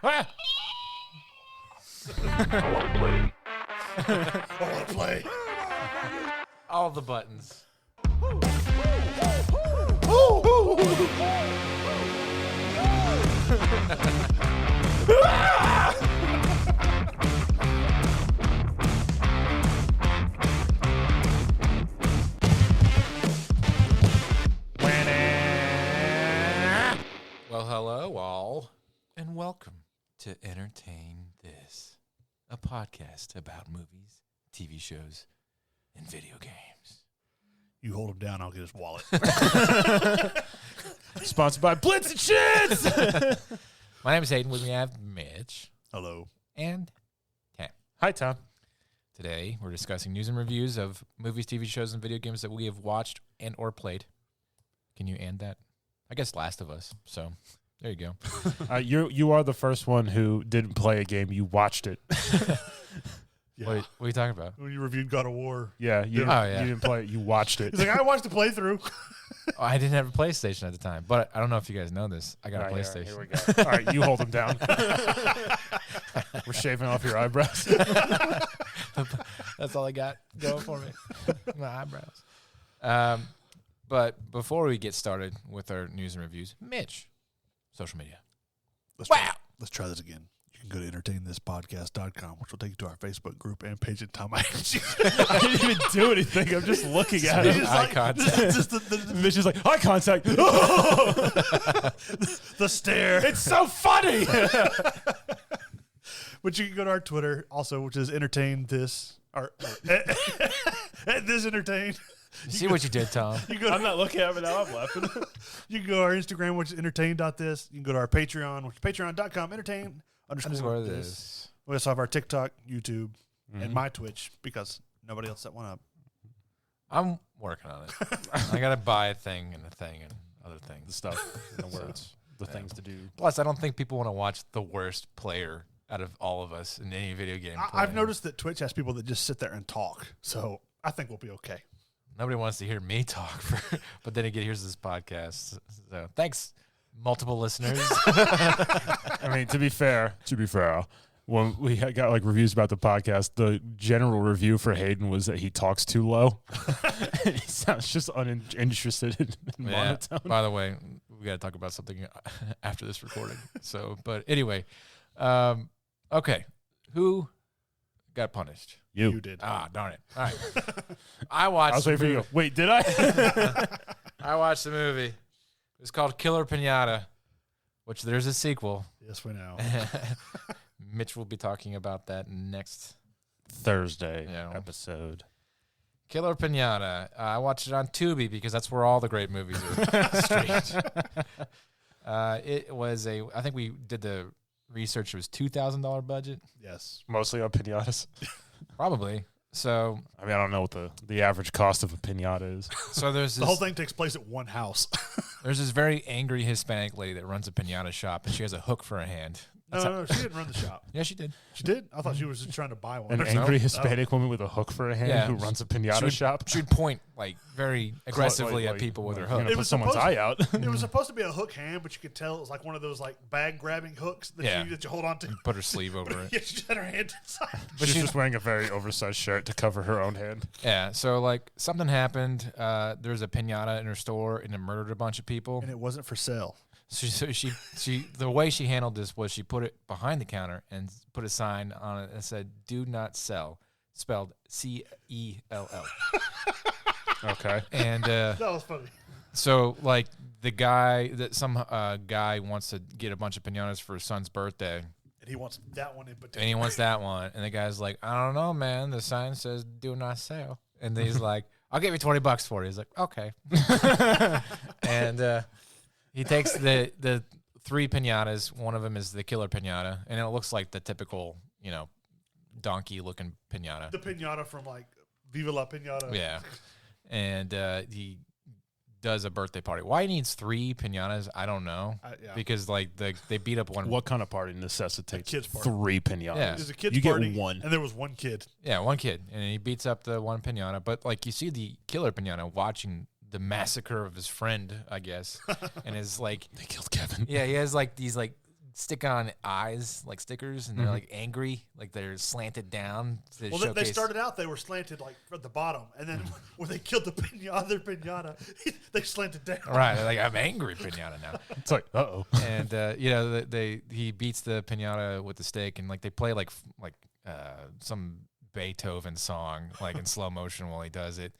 I want to play. All the buttons. Well, hello all, and welcome to Entertain This, a podcast about movies, TV shows, and video games. You hold him down, I'll get his wallet. Sponsored by Blitz and Shits. My name is Hayden. With me, I have Mitch Hello. and Tam. Hi, Tom. Today, we're discussing news and reviews of movies, TV shows, and video games that we have watched and or played. Can you and that? I guess Last of Us. So there you go. You are the first one who didn't play a game. You watched it. Yeah. What are you talking about? When you reviewed God of War. Yeah, you didn't play it. You watched it. He's like, I watched the playthrough. Oh, I didn't have a PlayStation at the time, but I don't know if you guys know this. I got a All right, PlayStation. Here we go. All right, you hold him down. We're shaving off your eyebrows. That's all I got going for me. My eyebrows. But before we get started with our news and reviews, Mitch, social media. Let's try this again. You can go to entertainthispodcast.com, which will take you to our Facebook group and page at Tom. I didn't even do anything. I'm just looking at him. Eye contact. Mitch is like, eye contact. The stare. It's so funny. But you can go to our Twitter also, which is entertain this. Or, at this entertain. See what you did, Tom. You go I'm not looking at it now. I'm laughing. You can go to our Instagram, which is entertain.this. You can go to our Patreon, which is patreon.com, entertain Underscore this. this. We also have our TikTok, YouTube, and my Twitch because nobody else set one up. I'm working on it. I got to buy a thing and other The things. stuff, the words, the things to do. Plus, I don't think people want to watch the worst player out of all of us in any video game. I've playing. noticed that Twitch has people that just sit there and talk, so I think we'll be okay. Nobody wants to hear me talk, but then again, here's this podcast. So thanks, multiple listeners. I mean, to be fair, when we got like reviews about the podcast, the general review for Hayden was that he talks too low. And he sounds just uninterested in monotone. By the way, we got to talk about something after this recording. So, but anyway, okay, who got punished? You did. Ah, darn it! All right, I watched. I was waiting for you to go, wait, did I? I watched the movie. It's called Killer Pinata, which there's a sequel. Yes, we know. Mitch will be talking about that next Thursday Yeah. episode. Killer Pinata. I watched it on Tubi because that's where all the great movies are streamed. It was I think we did the research. It was $2,000 budget, Yes. Mostly on pinatas. probably. So I mean, I don't know what the average cost of a pinata is. there's The whole this, thing takes place at one house. there's this very angry Hispanic lady that runs a pinata shop, and she has a hook for a hand. No, she didn't run the shop. Yeah, she did. She did? I thought she was just trying to buy one. An or something. angry Hispanic woman with a hook for a hand Yeah. who runs a pinata She would- shop. She'd point like very aggressively at people with her hook. Put was someone's supposed- eye out. It was supposed to be a hook hand, but you could tell it was like one of those like bag grabbing hooks that, Yeah. that you hold on to. Put her sleeve over it. Yeah, she had her hand inside. But She's she- just wearing a very oversized shirt to cover her own hand. Yeah, so like something happened. There's a pinata in her store, and it murdered a bunch of people. And it wasn't for sale. So she the way she handled this was she put it behind the counter and put a sign on it that said "Do not sell," spelled CELL. Okay. And That was funny. so like the guy that some guy wants to get a bunch of pinatas for his son's birthday, And he wants that one in particular. and he wants that one, and the guy's like, I don't know, man. The sign says "Do not sell," and then he's like, I'll give you $20 for it. He's like, okay, and he takes the 3 pinatas. One of them is the killer pinata, and it looks like the typical, donkey looking pinata. The pinata from like Viva La Pinata. Yeah, and he does a birthday party. Why he needs 3 pinatas, I don't know. Yeah. Because like they beat up one. What kind of party necessitates A kid's party. 3 pinatas? Yeah. There's a kid's You get party, one. and there was one kid. Yeah, one kid, and he beats up the one pinata. But like you see the killer pinata watching the massacre of his friend, I guess, and is like, They killed Kevin. yeah, he has like these like stick on eyes like stickers, and they're like angry, like they're slanted down. To Well, they showcase. started out, they were slanted like at the bottom, and then when they killed the pinata, they slanted down. Right, they're like, I'm angry pinata now. It's like, uh-oh. And he beats the pinata with the stick, and like they play like some Beethoven song like in slow motion while he does it.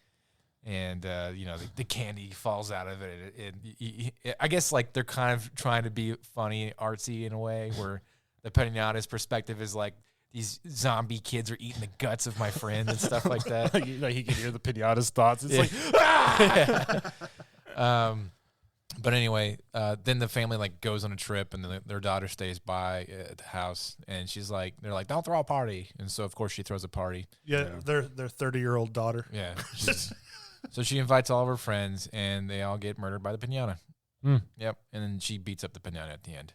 And the candy falls out of it. I guess like they're kind of trying to be funny, artsy in a way, where the pinata's perspective is like these zombie kids are eating the guts of my friend and stuff like that. Like he can hear the pinata's thoughts. It's like, But anyway, then the family like goes on a trip, and their daughter stays by at the house, and they're like, don't throw a party, and so of course she throws a party. Yeah, their 30-year-old daughter. Yeah. So she invites all of her friends, and they all get murdered by the pinata. Yep. And then she beats up the pinata at the end.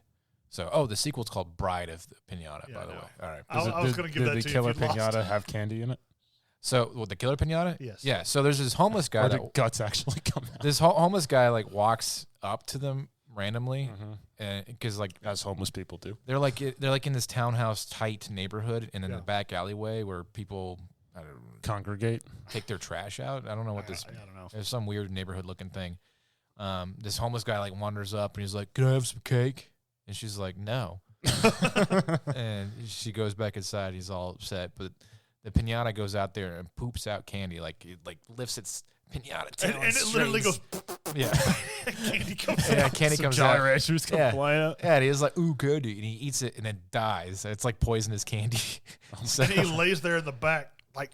So, the sequel's called Bride of the Pinata, by the way. All right. I was going to give that to you. Did the killer if you lost. pinata have candy in it? So, the killer pinata? Yes. Yeah. So there's this homeless guy Or did guts actually come out? this homeless guy like walks up to them randomly, because like As homeless people do. they're like in this townhouse tight neighborhood, and in the back alleyway where people Congregate. take their trash out. I don't know what this. I don't know. There's some weird neighborhood looking thing. This homeless guy like wanders up, and he's like, "Can I have some cake?" And she's like, "No." And she goes back inside. He's all upset, but the pinata goes out there and poops out candy, like it like lifts its pinata tail And it literally goes. yeah, Candy comes yeah, out. candy Some comes out. gyrations come Yeah. flying out. Yeah, and he's like, "Ooh, good," and he eats it and then dies. It's like poisonous candy. So, And he lays there in the back, like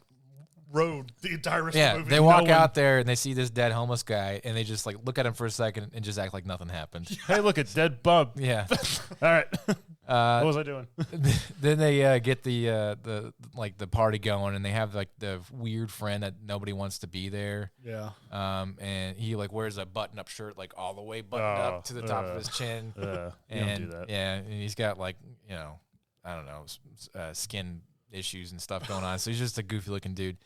road the entire rest of yeah, the movie. they No walk one- out there and they see this dead homeless guy, and they just like look at him for a second and just act like nothing happened. Hey, look, it's dead bub. Yeah. All right. What was I doing? Then they get the party going, and they have like the weird friend that nobody wants to be there. Yeah. And he like wears a button-up shirt like all the way buttoned up to the top of his chin. You don't And do that. yeah, and he's got like I don't know, skin issues and stuff going on. So he's just a goofy-looking dude.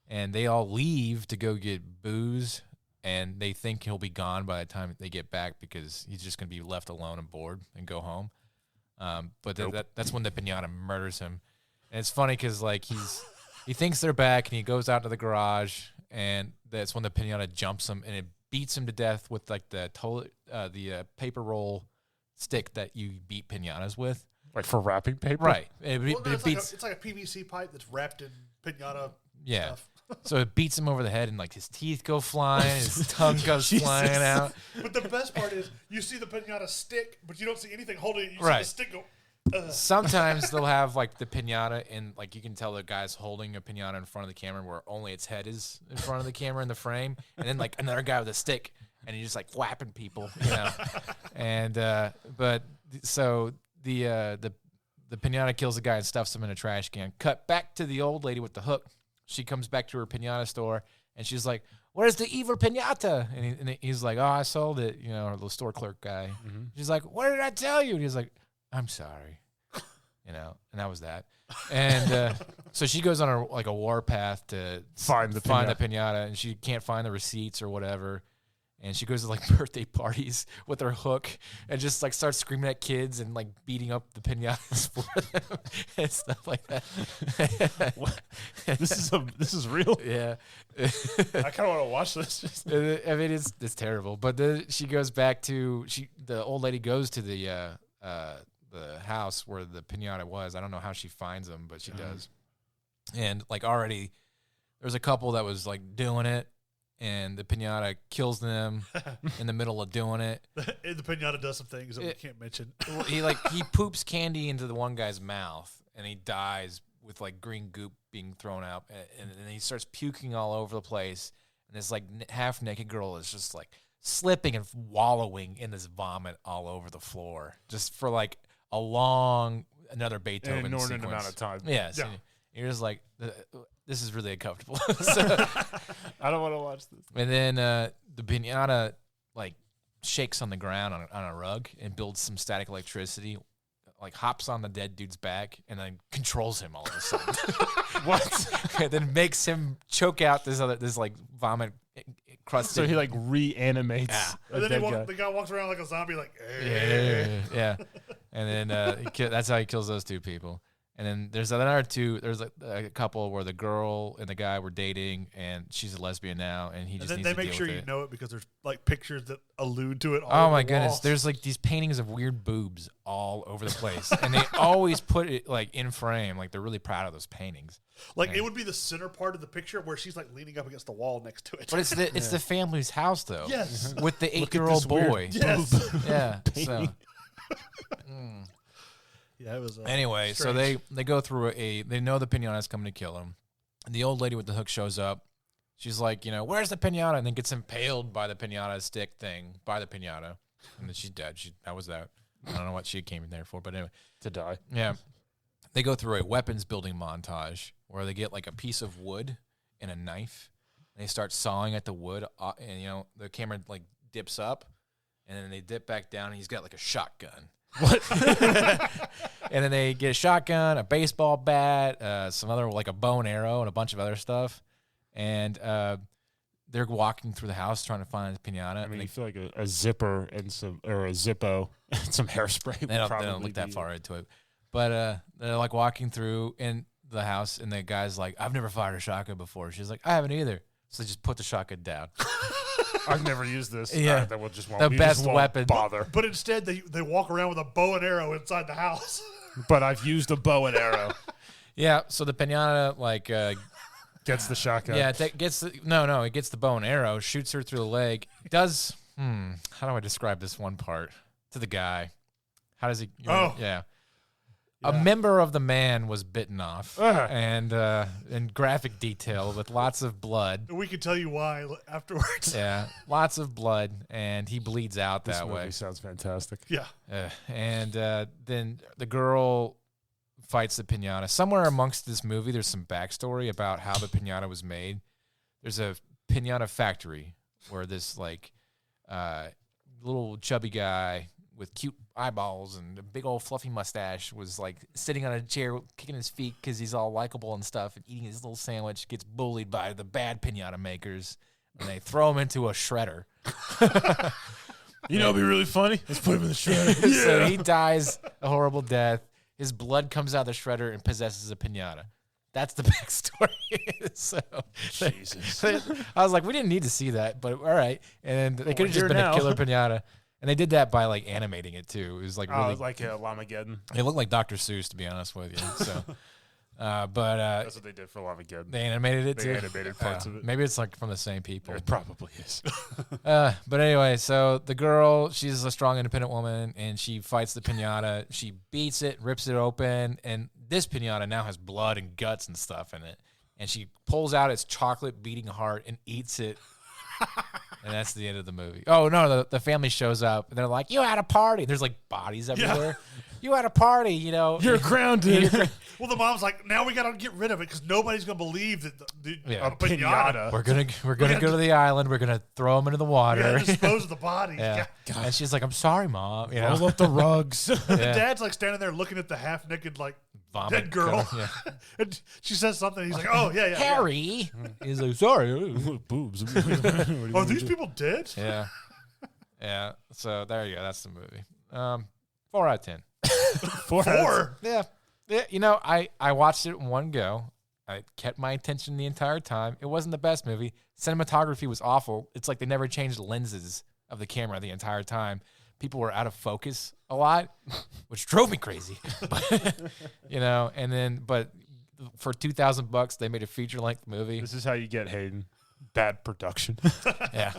And they all leave to go get booze, and they think he'll be gone by the time they get back because he's just going to be left alone and bored and go home. But that's when the pinata murders him. And it's funny because like he thinks they're back, and he goes out to the garage, and that's when the pinata jumps him, and it beats him to death with like the paper roll stick that you beat pinatas with. Like for wrapping paper? Right. Well, no, It it's, beats. like a PVC pipe that's wrapped in pinata Yeah. stuff. So it beats him over the head, and like his teeth go flying, his tongue goes flying out. But the best part is you see the pinata stick, but you don't see anything holding it. You Right. see the stick go. Sometimes they'll have like the pinata, and like you can tell the guy's holding a pinata in front of the camera where only its head is in front of the camera in the frame, and then like another guy with a stick, and he's just like whapping people, And so the pinata kills the guy and stuffs him in a trash can. Cut back to the old lady with the hook. She comes back to her pinata store, and she's like, "Where's the evil pinata?" And he's like, "Oh, I sold it." The store clerk guy. She's like, "What did I tell you?" And he's like, "I'm sorry." And that was that. And so she goes on a warpath to Find the pinata, and she can't find the receipts or whatever. And she goes to like birthday parties with her hook and just like starts screaming at kids and like beating up the pinatas for them and stuff like that. This is real. Yeah. I kind of want to watch this. I mean, it's terrible. But then she goes back to the old lady goes to the house where the pinata was. I don't know how she finds them, but she does. And like already, there's a couple that was like doing it, and the pinata kills them in the middle of doing it. The pinata does some things that we can't mention. He poops candy into the one guy's mouth, and he dies with like green goop being thrown out, and then he starts puking all over the place. And this like half naked girl is just like slipping and wallowing in this vomit all over the floor, just for like another Beethoven An inordinate sequence. amount of time. Yes, Yeah. and you're just like, this is really uncomfortable. I don't want to watch this. And then the pinata like shakes on the ground on a rug and builds some static electricity, like hops on the dead dude's back and then controls him all of a sudden. What? And then makes him choke out this like vomit crusted. So he like reanimates a And then dead guy. the guy walks around like a zombie, like, yeah. And then that's how he kills those two people. And then there's another two. There's a couple where the girl and the guy were dating, and she's a lesbian now, and he just And needs then to they make deal sure with you it. know it because there's like pictures that allude to it. All Oh over my the goodness! walls. There's like these paintings of weird boobs all over the place, and they always put it like in frame. Like they're really proud of those paintings. like it would be the center part of the picture where she's like leaning up against the wall next to it. But it's the family's house though. Yes. With the Look at 8-year-old this weird boy. Yes. Yeah. So Yeah, it was. anyway, so strange. they go through they know the pinata's coming to kill him. And the old lady with the hook shows up. She's like, where's the pinata? And then gets impaled by the pinata stick thing by the pinata, and then she's dead. That was that. I don't know what she came in there for, but anyway, To die. yeah. They go through a weapons building montage where they get like a piece of wood and a knife, and they start sawing at the wood, and the camera like dips up, and then they dip back down, and he's got like a shotgun. And then they get a shotgun, a baseball bat, some other like a bow and arrow, and a bunch of other stuff. And they're walking through the house trying to find the pinata. I and mean, they, you feel like a zipper and a Zippo and some hairspray. they don't look that far into it. But they're like walking through in the house, and the guy's like, "I've never fired a shotgun before." She's like, "I haven't either." So they just put the shotgun down. I've never used this. Yeah. All right, then we'll just won't, The we just best won't weapon. Bother. But instead, they walk around with a bow and arrow inside the house. But I've used a bow and arrow. Yeah. So the pinata like. Gets the shotgun. Yeah, it gets it gets the bow and arrow, shoots her through the leg. Does how do I describe this one part to the guy? How does he? Yeah. A member of the man was bitten off, and in graphic detail with lots of blood. We can tell you why afterwards. Yeah, lots of blood, and he bleeds out This that movie way. sounds fantastic. Yeah. And then the girl fights the pinata. Somewhere amongst this movie, there's some backstory about how the pinata was made. There's a pinata factory where this like little chubby guy with cute eyeballs and a big old fluffy mustache was like sitting on a chair kicking his feet because he's all likable and stuff and eating his little sandwich, gets bullied by the bad pinata makers, and they throw him into a shredder. It'd be really funny. Let's put him in the shredder. So he dies a horrible death. His blood comes out of the shredder and possesses a pinata. That's the backstory. So Jesus. I was like, we didn't need to see that, but all right. And they could have just here been now. a killer pinata. And they did that by like animating it too. It was like really, Like Lamageddon. it looked like Dr. Seuss, to be honest with you. So, but That's what they did for Lamageddon. they animated it They too. animated parts of it. Maybe it's like from the same people. It probably is. But anyway, so the girl, she's a strong, independent woman, and she fights the pinata. She beats it, rips it open, and this pinata now has blood and guts and stuff in it. And she pulls out its chocolate beating heart and eats it. And that's the end of the movie. Oh, no, the family shows up, and they're like, you had a party. There's like bodies everywhere. You had a party, You're grounded. Well, the mom's like, now we got to get rid of it because nobody's going to believe that Yeah. a pinata. We're gonna go to the island. We're gonna throw them into the We water. got to dispose of the body. Yeah. Yeah. And she's like, I'm sorry, Mom. Roll up the rugs. The Yeah. dad's like standing there looking at the half naked like Vomit dead girl. color, yeah. And she says something. He's like, oh, yeah, yeah. Harry. He's like, sorry. Boobs. Yeah. Are these people dead? Yeah. Yeah. So there you go. That's the movie. 4 out of 10. Four. Yeah. I watched it in one go. I kept my attention the entire time. It wasn't the best movie. Cinematography was awful. It's like they never changed lenses of the camera the entire time. People were out of focus a lot, which drove me crazy. But for $2,000, they made a feature length movie. This is how you get Hayden. Bad production. Yeah.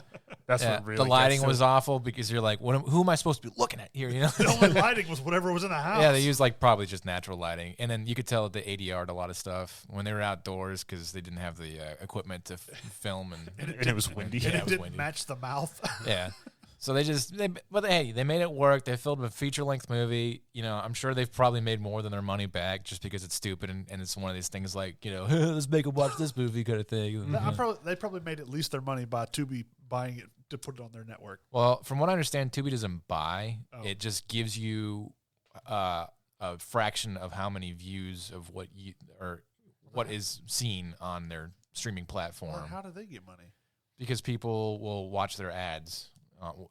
That's Yeah, what really the lighting gets was them. awful because you're like, who am I supposed to be looking at here? The only lighting was whatever was in the house. Yeah, they used like probably just natural lighting, and then you could tell they ADR'd a lot of stuff when they were outdoors because they didn't have the equipment to film and And it was windy. Yeah, And it it was didn't windy. match the mouth. yeah. So they made it work. They filmed a feature length movie. I'm sure they've probably made more than their money back just because it's stupid and it's one of these things like let's make them watch this movie kind of thing. They probably made at least their money by Tubi buying it to put it on their network. Well, from what I understand, Tubi doesn't buy. Oh. It just gives you a fraction of how many views of what is seen on their streaming platform. Or how do they get money? Because people will watch their ads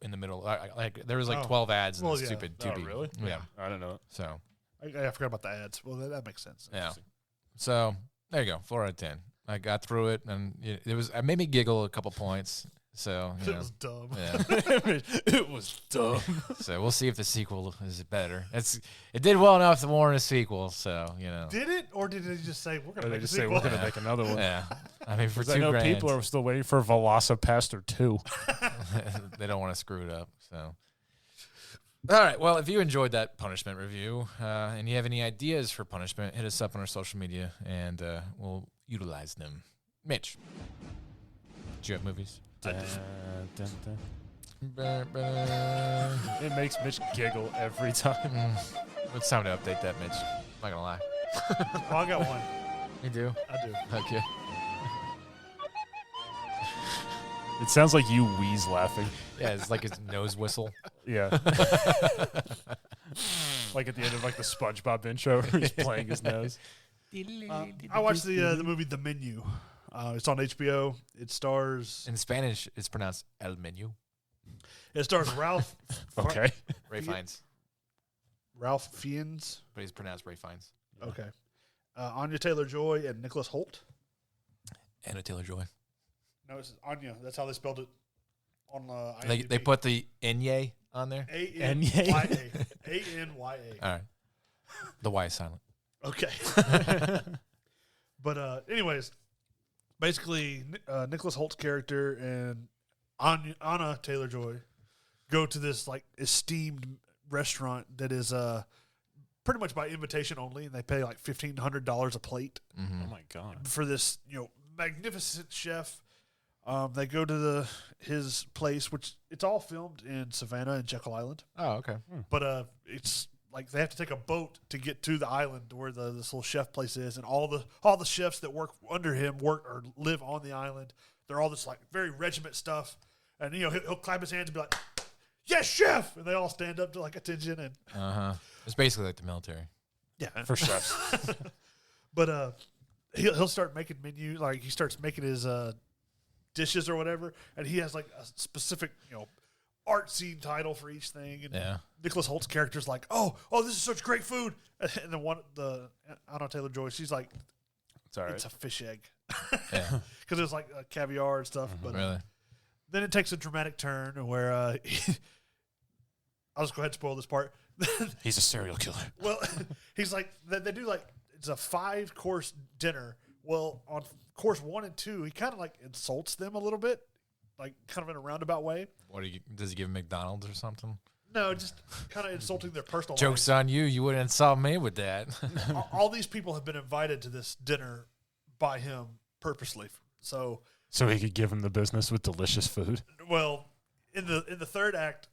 in the middle. Like there was like Oh. 12 ads in Well, the yeah. stupid Oh, Tubi. really? Yeah. I don't know. So I forgot about the ads. Well, that makes sense. yeah. So there you go. 4 out of 10. I got through it, and it made me giggle a couple points. So you It know, was dumb. yeah. It was dumb. So we'll see if the sequel is better. It did well enough to warrant a sequel. So you know. Did it, or did they just say we're Or gonna they make a just say sequel? we're going to make another one. Yeah. I mean, for 'Cause $2 I know grand, people are still waiting for Velocipaster 2. they don't want to screw it up. So. All right. Well, if you enjoyed that punishment review and you have any ideas for punishment, hit us up on our social media and we'll utilize them. Mitch, do you have movies? Dun, dun, dun. It makes Mitch giggle every time. It's time to update that, Mitch. I'm not going to lie. Oh, I got one. You do? I do. Okay. It sounds like you wheeze laughing. Yeah, it's like his nose whistle. Yeah. Like at the end of like the SpongeBob intro where he's playing his nose. I watched the movie The Menu. It's on HBO. It stars In Spanish, it's pronounced El Menu. Ralph Okay. Ray Fiennes, Ralph Fiennes. but he's pronounced Ray Fiennes. Okay. Anya Taylor-Joy and Nicholas Holt. Anna Taylor-Joy. No, it's Anya. That's how they spelled it on They IMDb. put the Enye on there. A-N-Y-A. A-N-Y-A. All right. The Y is silent. Okay. But anyways, basically, Nicholas Holt's character and Anna Taylor-Joy go to this like esteemed restaurant that is pretty much by invitation only, and they pay like $1,500 a plate Oh my God. for this magnificent chef. They go to his place, which it's all filmed in Savannah and Jekyll Island, Oh, okay. but it's like they have to take a boat to get to the island where this little chef place is, and all the chefs that work under him work or live on the island. They're all this like very regiment stuff, and he'll clap his hands and be like, "Yes, chef!" and they all stand up to like attention and It's basically like the military. yeah, For chefs. but he'll start making menu, like he starts making his dishes or whatever, and he has like a specific art scene title for each thing. And Yeah. Nicholas Holt's character's like, oh, this is such great food, and then Anna Taylor-Joy, she's like, It's all right. it's a fish egg, Yeah. because it's like caviar and stuff. But Really? then it takes a dramatic turn where I'll just go ahead and spoil this part. He's a serial killer. Well, he's like, they do like, it's a 5-course dinner. Well, on course 1 and 2, he kind of like insults them a little bit, like kind of in a roundabout way. Does he give McDonald's or something? No, just kind of insulting their personal Joke's on you. You wouldn't insult me with that. life. All these people have been invited to this dinner by him purposely. So So he could give him the business with delicious food. well, in the third act,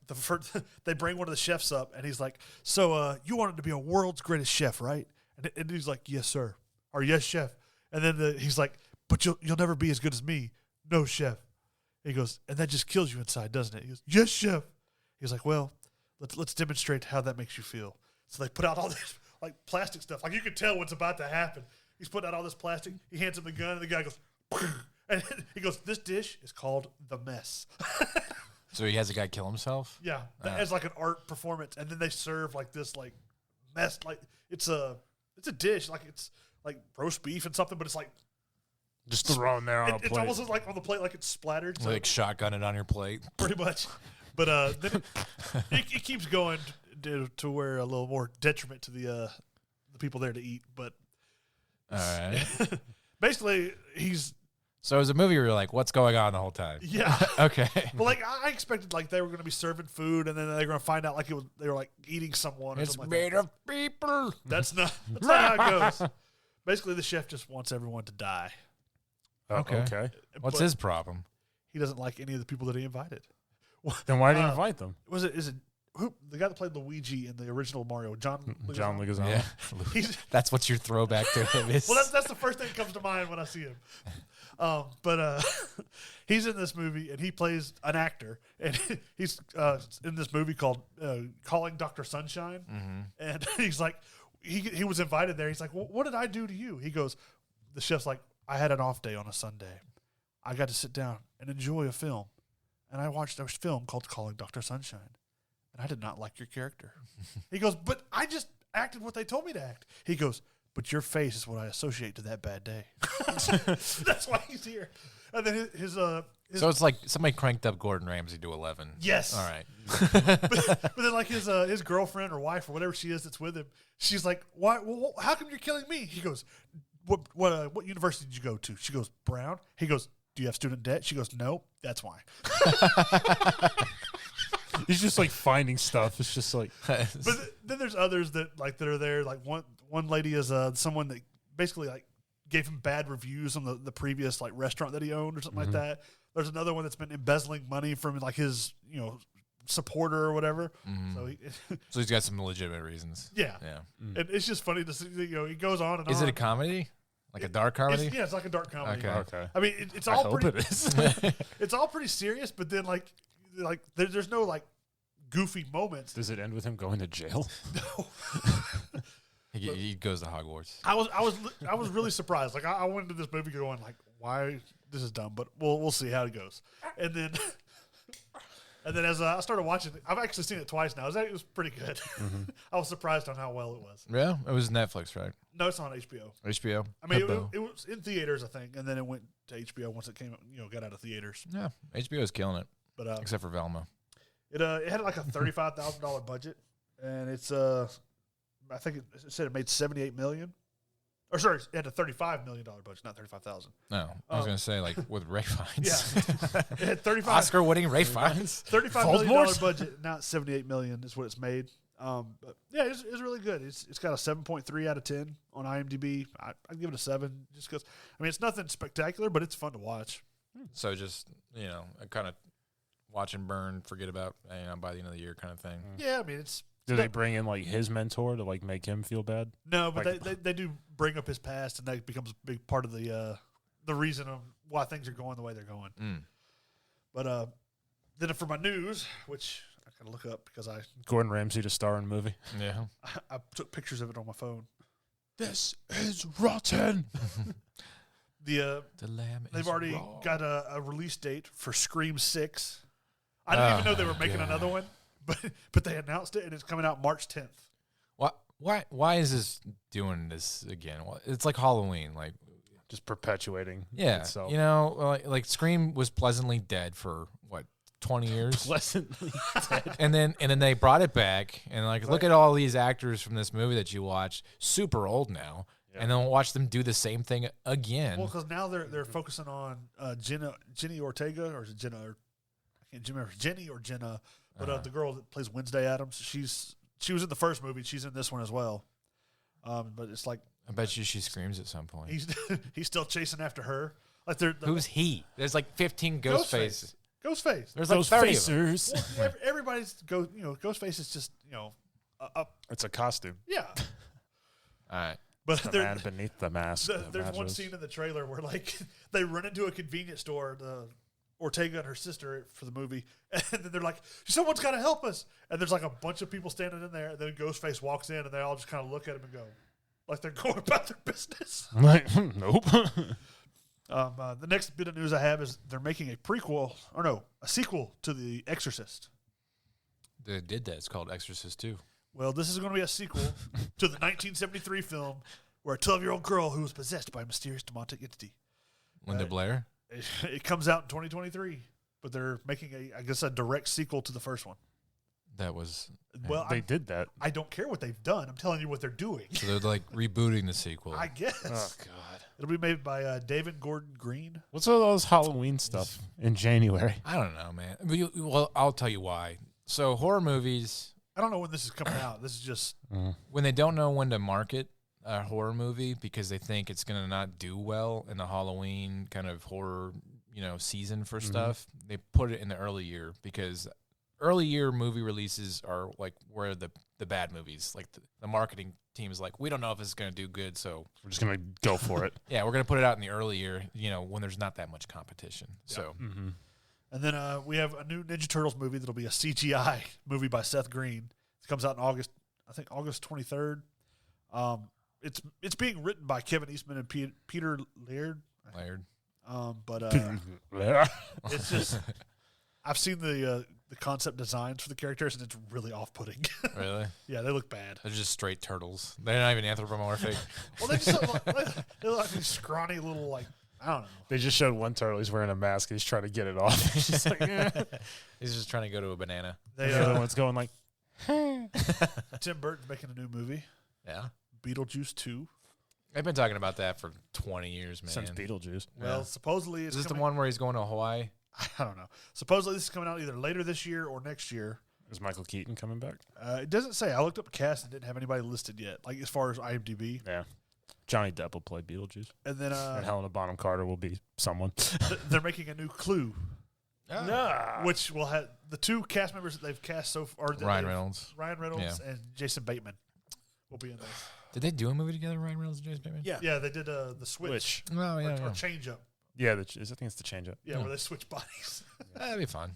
they bring one of the chefs up, and he's like, "So, you wanted to be a world's greatest chef, right?" And he's like, "Yes, sir," or "Yes, chef." And then he's like, "But you'll never be as good as me, no, chef." He goes, "And that just kills you inside, doesn't it?" He goes, "Yes, chef." He's like, "Well, let's demonstrate how that makes you feel." So they put out all this like plastic stuff, like you can tell what's about to happen. He's putting out all this plastic. He hands him the gun, and the guy goes, and he goes, "This dish is called the mess." So he has a guy kill himself? Yeah, as like an art performance, and then they serve like this like mess, like it's a dish, like it's like roast beef and something, but it's like Just thrown there on a it's plate. almost like on the plate, like it's splattered, so Like shotgun it on your plate? pretty much. But then it keeps going to where a little more detriment to the people there to eat. But All right. basically, he's So it was a movie where you're like, what's going on the whole time? yeah. Okay. But like I expected, like they were going to be serving food, and then they were going to find out like they were like eating someone. Or It's something like made of people. That's not how it goes. Basically, the chef just wants everyone to die. Okay. Okay. What's But his problem? He doesn't like any of the people that he invited. Then why did he Uh, invite them? Is it who the guy that played Luigi in the oririnal Mario? John Leguizamo. Yeah. He's, That's what your throwback to him is. well, that's the first thing that comes to mind when I see him. But he's in this movie and he plays an actor, and he's in this movie called Calling Dr. Sunshine, and he's like, he was invited there. He's like, well, what did I do to you? He goes, the chef's like, I had an off day on a Sunday. I got to sit down and enjoy a film. and I watched a film called Calling Dr. Sunshine, and I did not like your character. He goes, but I just acted what they told me to act. He goes, but your face is what I associate to that bad day. That's why he's here. And then his So it's like somebody cranked up Gordon Ramsay to 11. yes. All right. But then like his girlfriend or wife or whatever she is that's with him, she's like, why? Well, how come you're killing me? He goes, what university did you go to? She goes, Brown. He goes, do you have student debt? She goes, no. That's why. He's just like finding stuff. It's just like But then there's others that are there. Like one lady is someone that basically like gave him bad reviews on the previous like restaurant that he owned or something like that. There's another one that's been embezzling money from like his supporter or whatever. So he's got some legitimate reasons. Yeah. Yeah. And it's just funny to see. He goes on and on. Is it a comedy? Like a dark comedy? It's like a dark comedy. Okay. I mean, it's I all hope pretty. it is. It's all pretty serious, but then like there's no like goofy moments. Does it end with him going to jail? He goes to Hogwarts. I was really surprised. Like I went into this movie going like, why this is dumb, but we'll see how it goes. And then as I started watching it, I've actually seen it twice now. It was pretty good. I was surprised on how well it was. Yeah, it was Netflix, right? No, it's on HBO. HBO. I mean, it was in theaters, I think, and then it went to HBO once it came, got out of theaters. Yeah, HBO is killing it, But except for Velma. it had like a $35,000 budget, and it's I think it said it made $78 million. Or sorry, it had a $35 million budget, not $35,000. No, I was gonna say like with Ray Fiennes. Yeah, it had Oscar-winning Ray Fiennes. $35 million budget. Now it's $78 million is what it's made. But yeah, it's really good. It's got a 7.3 out of 10 on IMDb. I'd give it a 7 just because. I mean, it's nothing spectacular, but it's fun to watch. So just kind of watch and burn, forget about by the end of the year kind of thing. Yeah, I mean it's. Do they bring in like his mentor to like make him feel bad? No, but Like- they do bring up his past, and that becomes a big part of the reason of why things are going the way they're going. But then for my news, which I gotta look up because Gordon Ramsay to star in a movie. Yeah. I took pictures of it on my phone. This is rotten. The Lamb. they've is already raw. got a release date for Scream 6. I didn't even know they were making God. another one, but they announced it and it's coming out March 10th. Why is this doing this again? Well, it's like Halloween, like Just perpetuating yeah, itself. like Scream was pleasantly dead for what 20 years, Pleasantly dead. and then they brought it back, and like look at all these actors from this movie that you watched, super old now, and then watch them do the same thing again. Well, because now they're focusing on Jenny Ortega, or is it Jenna? I can't remember Jenny or Jenna, but the girl that plays Wednesday Addams. She was in the first movie. She's in this one as well. But it's like I bet you she screams at some point. he's still chasing after her. Like Who's he? There's like 15 ghost faces. Ghostface. There's like 30 of them. Facers. Well, everybody's Ghostface is just It's a costume. yeah. All right. But The man beneath the mask. that there's one matches. scene in the trailer where like they run into a convenience store, the Ortega and her sister for the movie, and then they're like, "Someone's got to help us!" And there's like a bunch of people standing in there, and then Ghostface walks in, and they all just kind of look at him and go, like they're going about their business. Like, nope. The next bit of news I have is they're making a sequel to The Exorcist. They did that. It's called Exorcist 2. Well, this is going to be a sequel to the 1973 film where a 12-year-old girl who was possessed by a mysterious demonic entity. Linda Blair. It comes out in 2023, but they're making a direct sequel to the first one. That was. Well, They did that. I don't care what they've done. I'm telling you what they're doing. So they're like rebooting the sequel. I guess. Oh God. It'll be made by David Gordon Green. What's all those Halloween stuff in January? I don't know, man. Well, I'll tell you why. So horror movies, I don't know when this is coming out. This is just when they don't know when to market a horror movie because they think it's going to not do well in the Halloween kind of horror, season for stuff, they put it in the early year because early year movie releases are like where the bad movies, like the marketing team is like, we don't know if this is going to do good, so We're just gonna go for it. yeah, we're going to put it out in the early year, when there's not that much competition. So And then we have a new Ninja Turtles movie that'll be a CGI movie by Seth Green. It comes out in August 23rd. It's being written by Kevin Eastman and Peter Laird. Laird. But Yeah. it's just I've seen the concept designs for the characters, and it's really off-putting. Really? Yeah, they look bad. They're just straight turtles. They're not even anthropomorphic. Well, they just look they look like these scrawny little, like, I don't know. They just showed one turtle. He's wearing a mask. He's trying to get it off. He's just like, eh. He's just trying to go to a banana. They, The other one's going like, Tim Burton's making a new movie, Yeah. Beetlejuice 2. I've been talking about that for 20 years, man. since Beetlejuice. Well, supposedly it's Is this the coming, one where he's going to Hawaii? I don't know. Supposedly this is coming out either later this year or next year. Is Michael Keaton coming back? It doesn't say. I looked up the cast and didn't have anybody listed yet, like as far as IMDb. Yeah. Johnny Depp will play Beetlejuice. And then And Helena Bonham Carter will be someone. they're making a new Clue, Ah. which will have the two cast members that they've cast so far. Ryan Reynolds. Ryan Reynolds and Jason Bateman will be in this. Did they do a movie together, Ryan Reynolds and Jason Bateman? Yeah, they did the switch Oh, yeah. or change up. Yeah, I think it's the change up. Yeah, where they switch bodies. That'd be fun.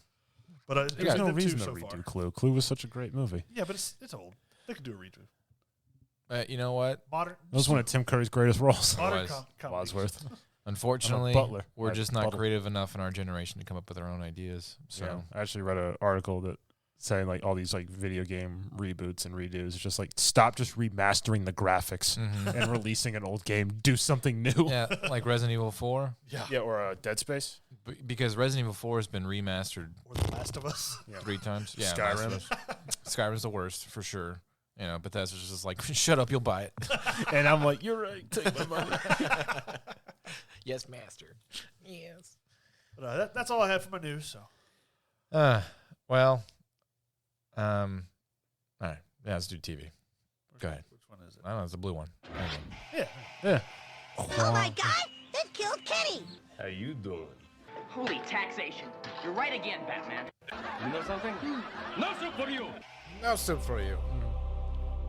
But There's there's no them two reason to so redo far. Clue. Clue was such a great movie. Yeah, but it's old. They could do a redo. You know what? Modern. That was one of Tim Curry's greatest roles. Modern was. comedies. Wadsworth. Unfortunately, Butler. we're Right, just not Butler. creative enough in our generation to come up with our own ideas. So Yeah. I actually read an article that saying like all these like video game reboots and redos. It's just like stop just remastering the graphics Mhm. and releasing an old game. Do something new. yeah, like Resident Evil 4, Yeah. Yeah, or Dead Space. because Resident Evil 4 has been remastered Or The Last of Us. 3 times. Yeah, Skyrim. Last of Us. Skyrim's the worst for sure. You know, Bethesda's just like, shut up, you'll buy it. And I'm like, you're right. Take my money. Yes, master. Yes. But, that's all I had for my news. So Well, all right. Yeah, let's do TV. Go ahead. Which one is it? I don't know. It's the blue one. Yeah. Yeah. Oh my God! They killed Kenny! How you doing? Holy taxation. You're right again, Batman. You know something? No soup for you! No soup for you.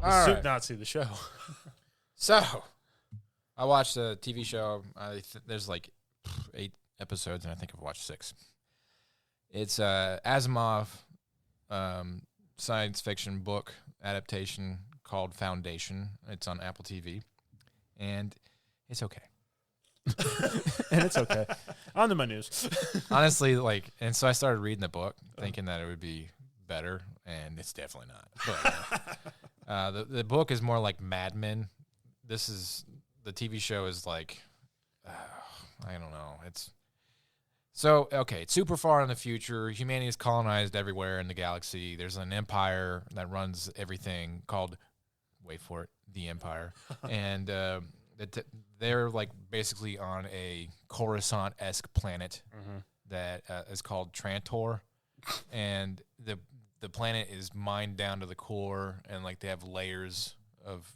The All Soup right. Nazi, the show. So, I watched a TV show. There's like 8 episodes, and I think I've watched 6. It's Asimov science fiction book adaptation called Foundation. It's on Apple TV, and it's okay. And it's okay. On to my news. Honestly, and so I started reading the book thinking that it would be better, and it's definitely not. But the book is more like Mad Men. The TV show is like, I don't know. It's super far in the future. Humanity is colonized everywhere in the galaxy. There's an empire that runs everything called, wait for it, the Empire. And they're like basically on a Coruscant-esque planet that is called Trantor. And the planet is mined down to the core, and like they have layers of.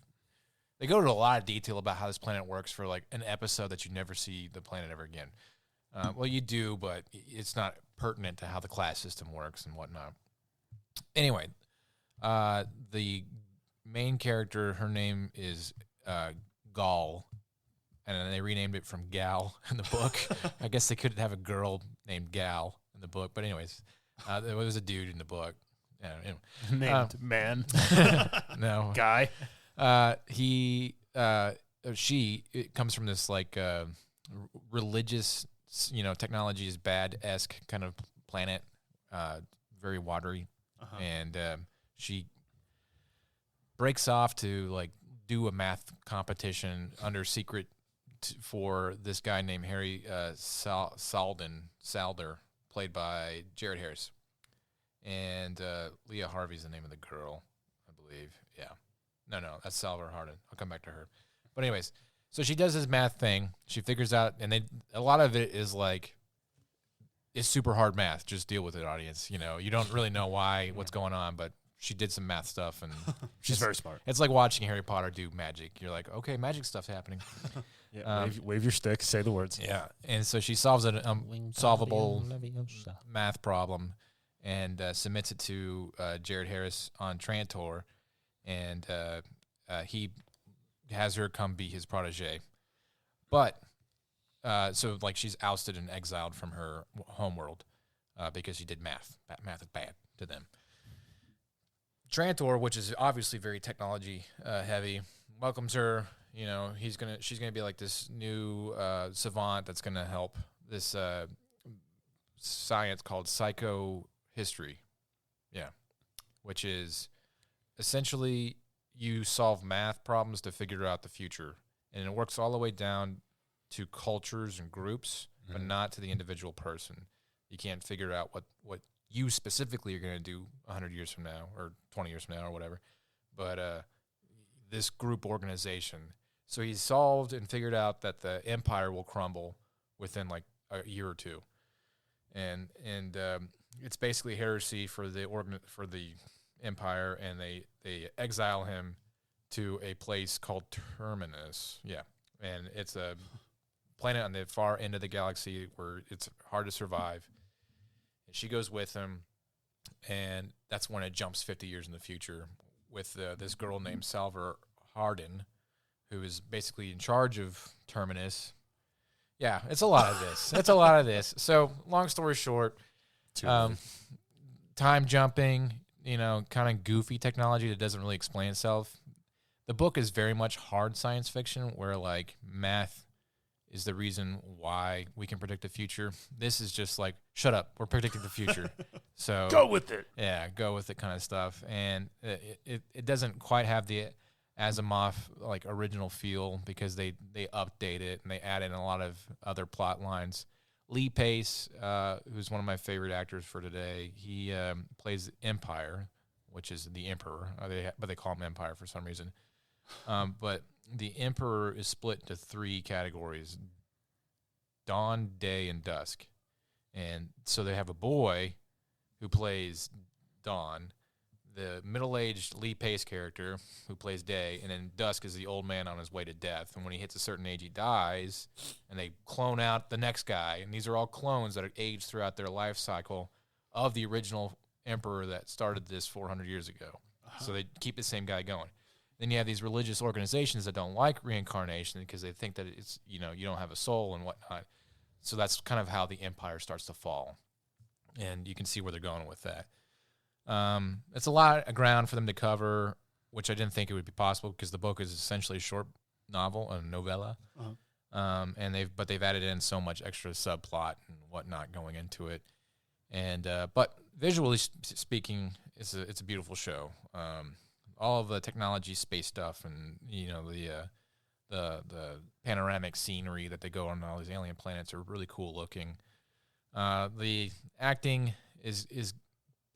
They go to a lot of detail about how this planet works for like an episode that you never see the planet ever again. Well, you do, but it's not pertinent to how the class system works and whatnot. Anyway, the main character, her name is Gal, and they renamed it from Gal in the book. I guess they couldn't have a girl named Gal in the book, but anyways, there was a dude in the book. Yeah, anyway. Named man. No, Guy. It comes from this like religious, technology is bad-esque kind of planet, very watery, and she breaks off to like do a math competition under secret for this guy named Harry Salder, played by Jared Harris, and Leah Harvey's the name of the girl, I believe. Yeah. No, that's Salvor Hardin. I'll come back to her. But anyways, so she does this math thing. She figures out, and a lot of it is like, it's super hard math. Just deal with it, audience. You don't really know what's going on, but she did some math stuff, and She's very smart. it's like watching Harry Potter do magic. You're like, okay, magic stuff's happening. Yeah, wave your stick, say the words. Yeah, and so she solves an unsolvable math problem and submits it to Jared Harris on Trantor, and he has her come be his protege. But so like she's ousted and exiled from her homeworld because she did math. Math is bad to them. Trantor, which is obviously very technology heavy, welcomes her. She's gonna be like this new savant that's gonna help this science called psychohistory. Yeah, which is essentially you solve math problems to figure out the future, and it works all the way down to cultures and groups, but not to the individual person. You can't figure out what you specifically are going to do 100 years from now or 20 years from now or whatever. But this group organization. So he solved and figured out that the empire will crumble within like a year or two. And it's basically heresy for the empire, and they exile him to a place called Terminus. Yeah. And it's a planet on the far end of the galaxy where it's hard to survive. And she goes with him, and that's when it jumps 50 years in the future with this girl named Salvor Hardin, who is basically in charge of Terminus. Yeah, it's a lot of this. It's a lot of this. So, long story short, time jumping, kind of goofy technology that doesn't really explain itself. The book is very much hard science fiction where, like, math is the reason why we can predict the future. This is just like, shut up, we're predicting the future. So Go with it. Yeah, go with it kind of stuff. And it doesn't quite have the Asimov like original feel because they update it and they add in a lot of other plot lines. Lee Pace, who's one of my favorite actors for today, he plays Empire, which is the Emperor, but they call him Empire for some reason. But the Emperor is split into 3 categories: dawn, day, and dusk. And so they have a boy who plays Dawn, the middle-aged Lee Pace character who plays Day, and then Dusk is the old man on his way to death. And when he hits a certain age, he dies, and they clone out the next guy. And these are all clones that are aged throughout their life cycle of the original Emperor that started this 400 years ago. So they keep the same guy going. Then you have these religious organizations that don't like reincarnation because they think that it's, you don't have a soul and whatnot. So that's kind of how the empire starts to fall. And you can see where they're going with that. It's a lot of ground for them to cover, which I didn't think it would be possible because the book is essentially a short novel, a novella. And they've added in so much extra subplot and whatnot going into it. And but visually speaking, it's a beautiful show. All of the technology, space stuff, and the panoramic scenery that they go on all these alien planets are really cool looking. The acting is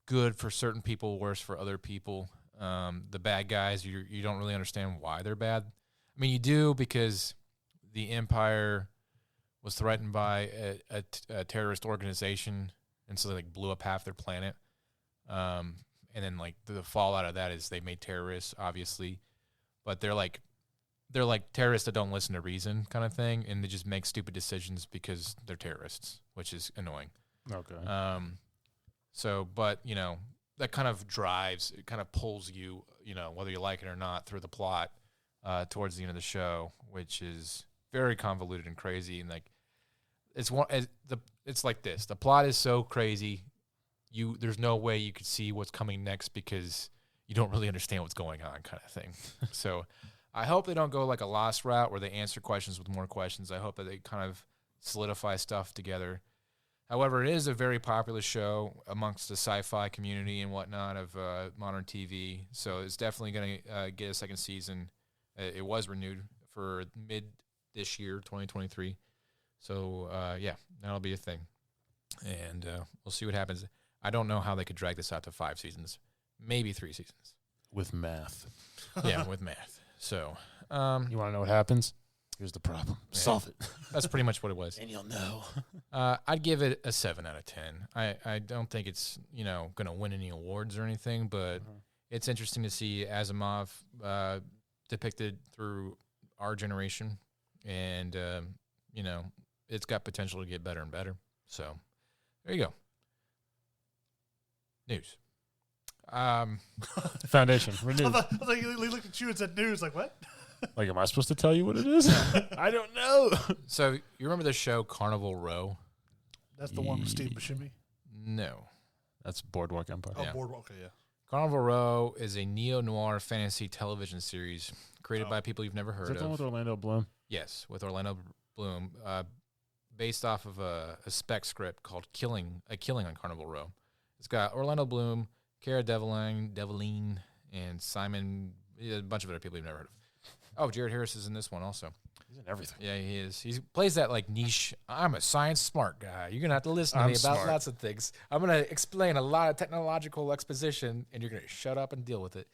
good for certain people, worse for other people. The bad guys, you don't really understand why they're bad. I mean, you do because the Empire was threatened by a terrorist organization, and so they blew up half their planet. And then the fallout of that is they made terrorists, obviously, but they're like terrorists that don't listen to reason kind of thing, and they just make stupid decisions because they're terrorists, which is annoying. Okay. So, but that kind of drives, it kind of pulls you, whether you like it or not, through the plot towards the end of the show, which is very convoluted and crazy. And it's like this: the plot is so crazy. There's no way you could see what's coming next because you don't really understand what's going on, kind of thing. So I hope they don't go like a Lost route where they answer questions with more questions. I hope that they kind of solidify stuff together. However, it is a very popular show amongst the sci-fi community and whatnot of modern TV. So it's definitely going to get a second season. It was renewed for mid this year, 2023. So, that'll be a thing. And we'll see what happens. I don't know how they could drag this out to 5 seasons, maybe 3 seasons. With math. Yeah, with math. So, You want to know what happens? Here's the problem. Solve it. That's pretty much what it was. And you'll know. I'd give it a 7 out of 10. I don't think it's, going to win any awards or anything, but it's interesting to see Asimov depicted through our generation. And, it's got potential to get better and better. So, there you go. News. Foundation. I Renewed. thought he looked at you and said news. Like, what? Like, am I supposed to tell you what it is? I don't know. So, you remember the show Carnival Row? That's the one with Steve Buscemi. No. That's Boardwalk Empire. Oh, Yeah. Boardwalk. Okay, yeah. Carnival Row is a neo-noir fantasy television series created by people you've never Is heard that the one of. with Orlando Bloom? Yes, with Orlando Bloom. based off of a spec script called Killing on Carnival Row. It's got Orlando Bloom, Cara Delevingne, and Simon, a bunch of other people you've never heard of. Oh, Jared Harris is in this one also. He's in everything. Yeah, he is. He plays that like niche. I'm a science smart guy. You're gonna have to listen to me about smart. lots of things. I'm gonna explain a lot of technological exposition, and you're gonna shut up and deal with it.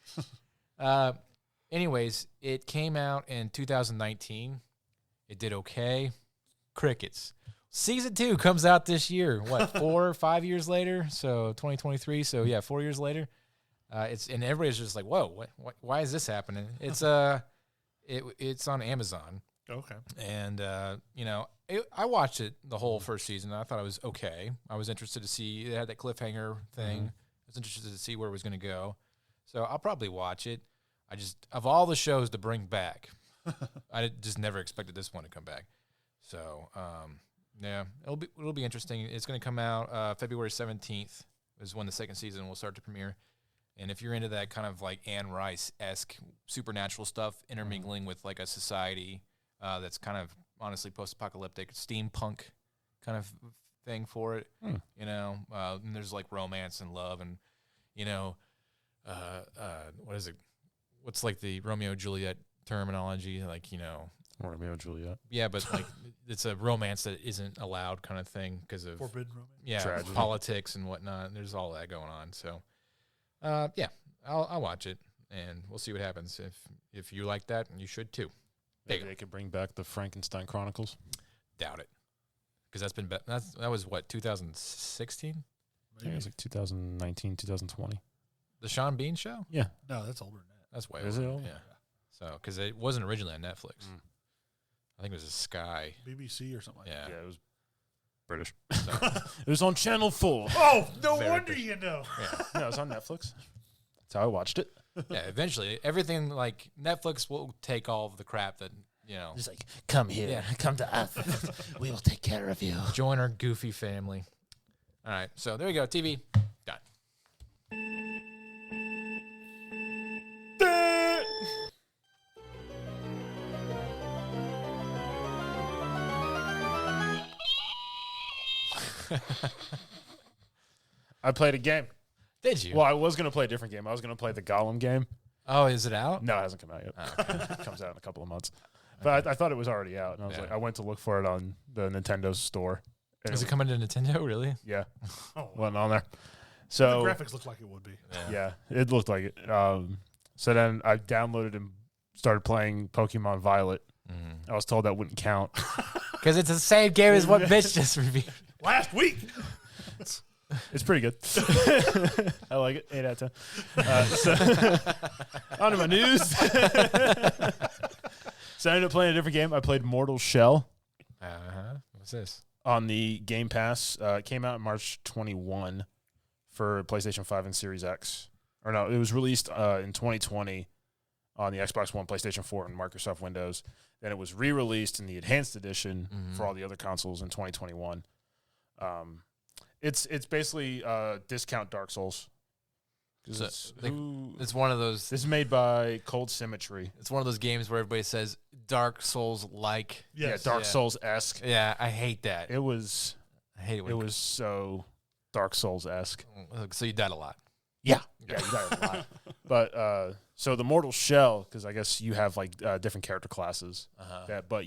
Anyways, it came out in 2019. It did okay. Crickets. Season 2 comes out this year. What, 4 or 5 years later? So 2023. So yeah, 4 years later. And everybody's just like, whoa, why is this happening? It's it's on Amazon. Okay. And, I watched it the whole first season. I thought it was okay. I was interested to see, it had that cliffhanger thing. I was interested to see where it was going to go. So I'll probably watch it. Of all the shows to bring back, I just never expected this one to come back. So, yeah, it'll be interesting. It's going to come out February 17th is when the second season will start to premiere. And if you're into that kind of like Anne Rice-esque supernatural stuff intermingling with like a society that's kind of honestly post-apocalyptic, steampunk kind of thing for it, and there's like romance and love and, what is it? What's like the Romeo and Juliet terminology? Like, Romeo and Juliet. yeah, but like it's a romance that isn't allowed kind of thing because of Forbidden romance. tragedy, politics and whatnot. There's all that going on. So, yeah, I'll watch it and we'll see what happens. If you like that, you should too. Maybe they could bring back the Frankenstein Chronicles. Doubt it, because that was what 2016. I think it was like 2019, 2020. The Sean Bean show. Yeah. No, that's older than that. That's way Is older. it older? Yeah. So because it wasn't originally on Netflix. I think it was a Sky. BBC or something like Yeah. Yeah, it was British. So, It was on Channel 4. that. Oh, no Very wonder British. you know. yeah. No, it was on Netflix. That's how I watched it. Yeah. Eventually, everything like Netflix will take all of the crap that Just like, come here, Yeah. come to us. We will take care of you. join our goofy family. All right. So there you go. TV done. I played a game. Did you? Well, I was going to play a different game. I was going to play the Gollum game. Oh, is it out? No, it hasn't come out yet. Oh, It comes out in a couple of months. But I thought it was already out. And I was Yeah. like, I went to look for it on the Nintendo store. And Is it coming to Nintendo? Really? Yeah. Oh, Wasn't on there. the So, graphics look like it would be. yeah, it looked like it. So then I downloaded and started playing Pokemon Violet. I was told that wouldn't count. Because it's the same game as what Mitch just reviewed. Last week. It's pretty good. I like it. 8 out of 10. So on to my news. So I ended up playing a different game. I played Mortal Shell What's this? on the Game Pass. It came out in March 21 for PlayStation 5 and Series X. Or no, it was released in 2020 on the Xbox One, PlayStation 4, and Microsoft Windows. Then it was re-released in the Enhanced Edition for all the other consoles in 2021. It's basically discount Dark Souls. 'Cause So, it's, It's one of those. this is made by Cold Symmetry. It's one of those games where everybody says Dark Souls like. Yes. Yeah, Dark Yeah. Souls-esque. Yeah, I hate that. It was I hate it. When it was so Dark Souls-esque. So you died a lot. Yeah, you got a lot. But so the Mortal Shell, because I guess you have like different character classes. But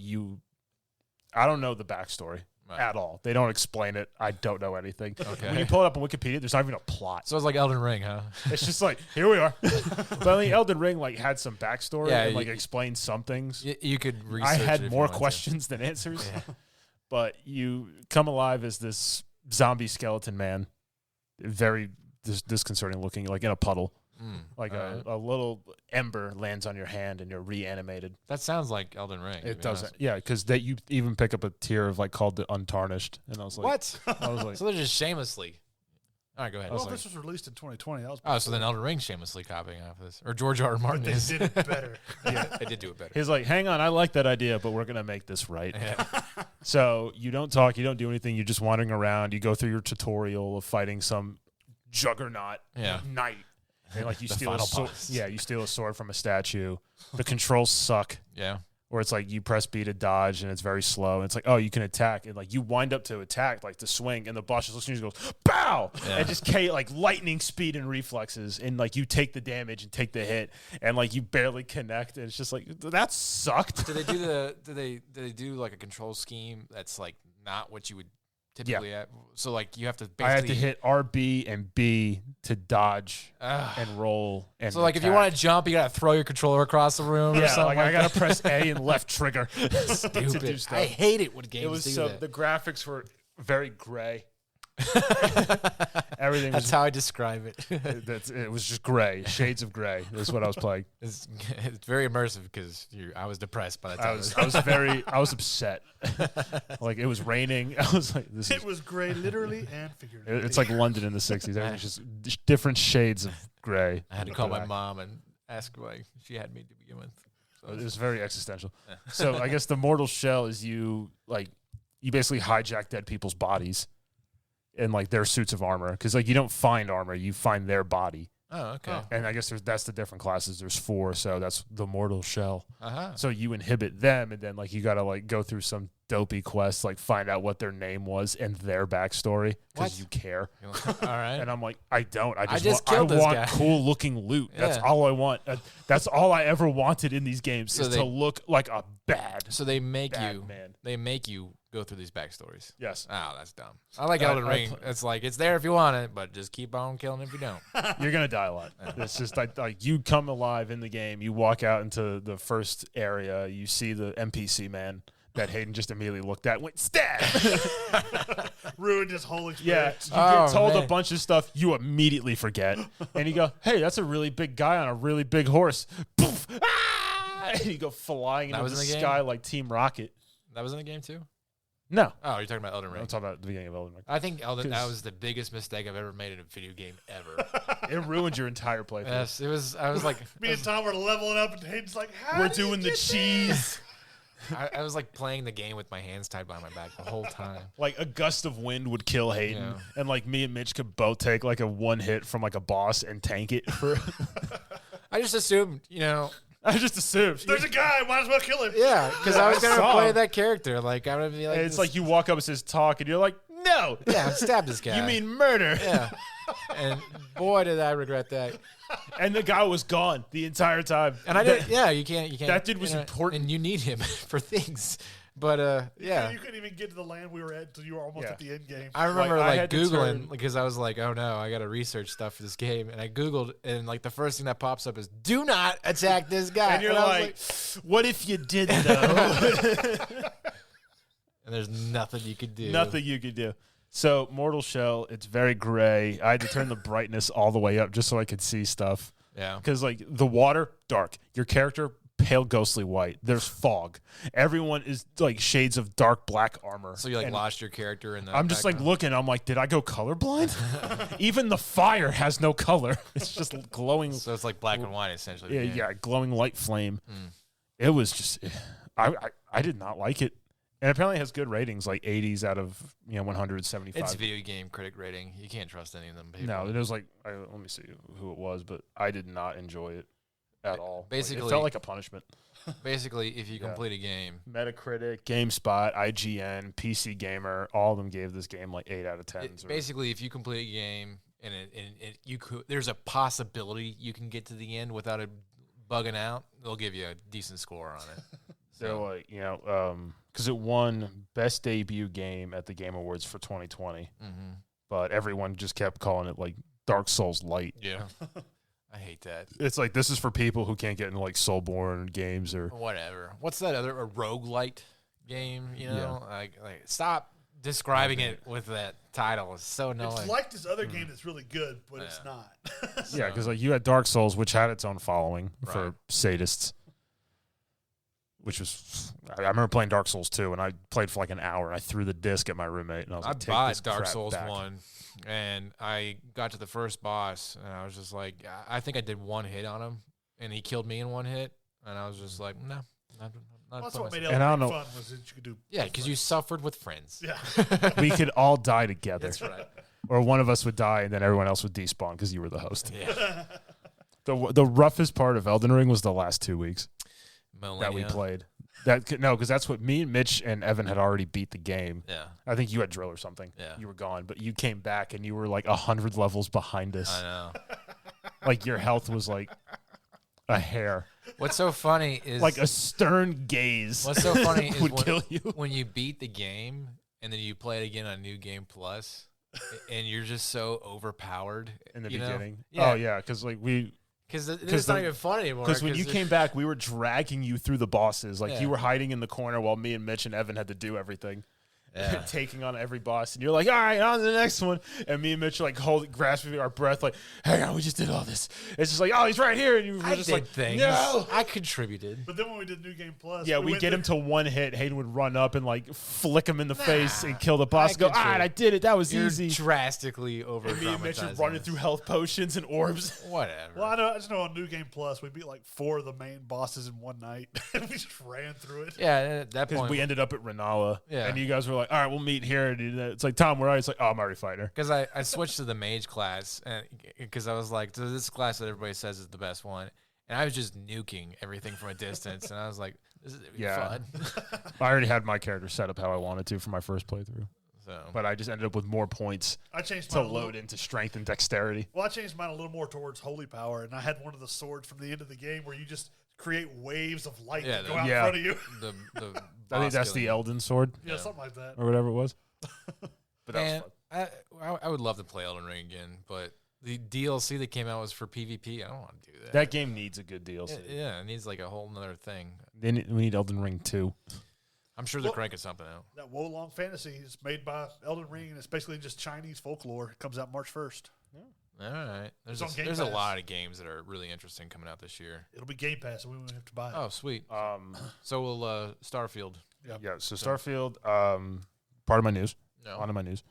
I don't know the backstory at all. They don't explain it. I don't know anything. Okay. When you pull it up on Wikipedia, there's not even a plot. So it's like Elden Ring, huh? It's just like, here we are. But I mean, Elden Ring like had some backstory Yeah, and like you- explained some things. You could research I it had if you more wanted to. questions than answers. Yeah. But you come alive as this zombie skeleton man, very disconcerting looking, like in a puddle. Like a little ember lands on your hand and you're reanimated. That sounds like Elden Ring. to It be doesn't. honest. Yeah, because you even pick up a tier of like called the Untarnished, and I was like, What? I was like, So they're just shamelessly. All right, go ahead. Well, if this was released in 2020, that was. Oh, so then Elden Ring shamelessly copying off this, or George R. R. Martin they is. did it better. Yeah, they did do it better. he's like, hang on, I like that idea, but we're gonna make this right. Yeah. So you don't talk, you don't do anything, you're just wandering around. You go through your tutorial of fighting some juggernaut knight. And like you The steal a final sword. boss. Yeah, you steal a sword from a statue. The controls suck. Yeah. where it's like you press B to dodge and it's very slow. And it's like, oh, you can attack. And like you wind up to attack, like to swing, and the boss just looks at you and goes, bow! Yeah. And just like lightning speed and reflexes. And like you take the damage and take the hit, and like you barely connect. And it's just like, that sucked. Do they do like a control scheme that's like not what you would typically have? So like you have to basically I had to hit RB and B to dodge and roll. And so like if you want to jump, you gotta throw your controller across the room or yeah, something. like I gotta that. press A and left trigger. Stupid. to do stuff. I hate it when games It was do so that. the graphics were very gray. Everything That's was how I describe it. it was just gray, shades of gray. That's what I was playing. It's very immersive because I was depressed by the time. I was upset. Like it was raining. I was like, this is. It was gray, literally and figuratively. It's like London in the '60s. Everything's just different shades of gray. I had to call my mom and ask why she had me to begin with. So It was very existential. So I guess the mortal shell is you basically hijack dead people's bodies and like their suits of armor, because like you don't find armor, you find their body. Oh, okay. And I guess that's the different classes. There's 4, so that's the mortal shell. Uh-huh. So you inhibit them, and then like you gotta like go through some dopey quest, like find out what their name was and their backstory because What? you care. All right. And I'm like, I don't. I just, just want, killed this want guy. cool looking loot. That's Yeah. all I want. That's all I ever wanted in these games So is they- to look like a bad. So they make Bad you man. they make you go through these backstories. Yes. Oh, that's dumb. I like I- Elden I Ring. pl- It's like it's there if you want it, but just keep on killing if you don't. You're gonna die a lot. It's just like you come alive in the game. You walk out into the first area. You see the NPC man that Hayden just immediately looked at. Went stab. ruined his whole Yeah, experience. you Oh, get told a man. bunch of stuff you immediately forget, and you go, "Hey, that's a really big guy on a really big horse." Poof! Ah! And you go flying That into was the in the game? sky like Team Rocket. That was in the game too. No, Oh, you're talking about Elden Ring. I'm talking about the beginning of Elden Ring. I think that 'Cause- was the biggest mistake I've ever made in a video game ever. It ruined your entire playthrough. Yes, it was. I was like, Me and Tom were leveling up, and Hayden's like, "How We're did you doing the get cheese. I was like playing the game with my hands tied behind my back the whole time. Like a gust of wind would kill Hayden, Yeah. and like me and Mitch could both take like a one hit from like a boss and tank it for. I just assumed, I just assumed. There's a guy. Might as well kill him." yeah, because I was gonna saw play him. that character. Like I would be like, And it's like you walk up and says talk, and you're like, no, yeah, stab this guy. you mean murder? yeah? And boy, did I regret that. And the guy was gone the entire time. And I did. Yeah, you can't. That dude was important. and you need him for things. But yeah, You couldn't even get to the land we were at until you were almost Yeah. at the end game. I remember I like had to Googling turn- because I was like, oh no, I got to research stuff for this game, and I Googled, and like the first thing that pops up is, do not attack this guy. And you're I was like, what if you did though? and there's nothing you could do. Nothing you could do. So Mortal Shell, it's very gray. I had to turn the brightness all the way up just so I could see stuff. Yeah. Because like the water, dark. Your character, pale ghostly white. There's fog. Everyone is like shades of dark black armor. So you like And lost your character in the. I'm just like background? looking. I'm like, did I go colorblind? Even the fire has no color. It's just glowing. So it's like black and white essentially. Yeah, the game. yeah, glowing light flame. It was just, I did not like it. And apparently it has good ratings, like 80s out of 175. It's video game critic rating. You can't trust any of them. People. No, it was like let me see who it was, but I did not enjoy it at all. Like, Basically- it felt like a punishment. Basically, if you complete a game, Metacritic, GameSpot, IGN, PC Gamer, all of them gave this game like 8 out of 10. basically if you complete a game and you could, there's a possibility you can get to the end without it bugging out, they'll give you a decent score on it. They're like, because it won Best Debut Game at the Game Awards for 2020, but everyone just kept calling it like Dark Souls Light. Yeah. I hate that. It's like, this is for people who can't get into like Soulborn games or Whatever. What's that other a roguelite game? Like stop describing it with that title. It's so annoying. It's like this other game that's really good, but it's not. yeah, because like you had Dark Souls, which had its own following for Right. sadists. Which was, I remember playing Dark Souls 2, and I played for like an hour, and I threw the disc at my roommate, and I was I like, "Take bought this Dark crap Souls back." 1, and I got to the first boss, and I was just like, I think I did one hit on him, and he killed me in one hit, and I was just like, no. Not That's putting what made myself- Elden I Ring don't fun know- was that you could do. Yeah, because you suffered with friends. Yeah. We could all die together. That's right. Or one of us would die, and then everyone else would despawn because you were the host. Yeah. The roughest part of Elden Ring was the last 2 weeks that we Millennia. played. No, because that's what me and Mitch and Evan had already beat the game. Yeah. I think you had drill or something. Yeah. You were gone, but you came back and you were like 100 levels behind us. I know. Like your health was like a hair. What's so funny is Like a stern gaze. what's so funny is would kill you. when you beat the game and then you play it again on New Game Plus, and you're just so overpowered In the you know? beginning. Yeah. Oh yeah, because like Because it's not even fun anymore. Because when you came back, we were dragging you through the bosses. Like Yeah. you were hiding in the corner while me and Mitch and Evan had to do everything. Yeah. Taking on every boss, and you're like, all right, on to the next one. And me and Mitch are like grasping our breath, like, hang on, we just did all this. It's just like, oh, he's right here, and you were I just did like, things. no. I contributed. But then when we did New Game Plus, Yeah, we went get through- him to one hit. Hayden would run up and like flick him in the face and kill the boss. And go, all right, I did it. That was You're easy. drastically over. And me and Mitch are running through health potions and orbs. Whatever. Well, I just know on New Game Plus, we beat like 4 of the main bosses in one night. We just ran through it. Yeah, and at that Because point, we ended up at Renala. Yeah. And you guys were like, all right, we'll meet here. And it's like, Tom, where are you? It's like, oh, I'm already fighting her. because I switched to the mage class, and because I was like, so this class that everybody says is the best one, and I was just nuking everything from a distance, and I was like, this is gonna be Yeah. fun. I already had my character set up how I wanted to for my first playthrough. So But I just ended up with more points I changed to mine a little- load into strength and dexterity. Well, I changed mine a little more towards holy power, and I had one of the swords from the end of the game where you just create waves of light Yeah, that go the- out yeah. in front of you. the I think boss that's the killing. Elden Sword Yeah, something like that. or whatever it was. But that Man, was fun. I would love to play Elden Ring again, but the DLC that came out was for PvP. I don't want to do that. That game needs a good DLC. Yeah, it needs like a whole nother thing. We need Elden Ring 2. I'm sure they're Well- cranking something out. That Wolong Fantasy is made by Elden Ring, and it's basically just Chinese folklore. It comes out March 1st. All right. There's It's on Game there's a Pass. lot of games that are really interesting coming out this year. It'll be Game Pass, and we won't have to buy it. Oh, sweet. So will Starfield. Yeah, so Starfield, part of my news. No. On to my news.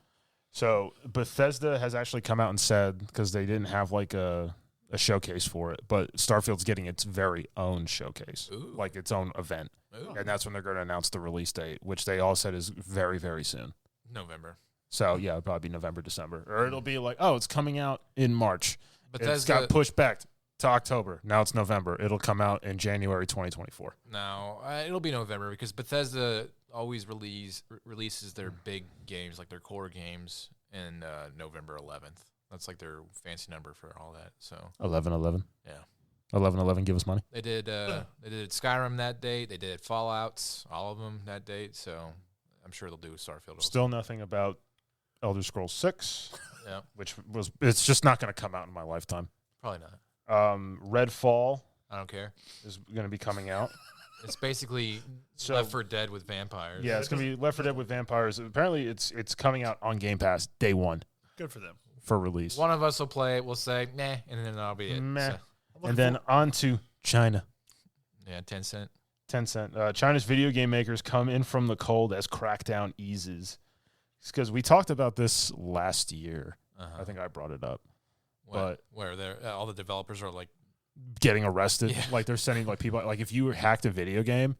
So Bethesda has actually come out and said, because they didn't have like a showcase for it, but Starfield's getting its very own showcase, Ooh. like its own event. Ooh. And that's when they're going to announce the release date, which they all said is very, very soon. November. So yeah, it'll probably be November, December, or it'll be like, oh, it's coming out in March. It's Bethesda- got pushed back to October. Now it's November. It'll come out in January 2024. No, it'll be November because Bethesda always releases their big games, like their core games, in November 11th. That's like their fancy number for all that. So 11/11. yeah, 11/11. Give us money. they did Skyrim that date. They did Fallout's, all of them that date. So I'm sure they'll do Starfield. Also. Still nothing about Elder Scrolls 6, Yeah, it's just not going to come out in my lifetime. probably not. Redfall I don't care. is going to be coming out. It's basically So- Left 4 Dead with vampires. Yeah, it's going to be Left 4 Dead with vampires. Apparently, it's coming out on Game Pass day one Good for them. for release. One of us will play it. We'll say nah, and then that'll be it. Meh. So, And then on to China. yeah, 10 cent. Tencent. China's video game makers come in from the cold as crackdown eases. Because we talked about this last year. Uh-huh. I think I brought it up. What, where they're all the developers are like, Getting arrested. Yeah. Like they're sending like people, like if you hacked a video game,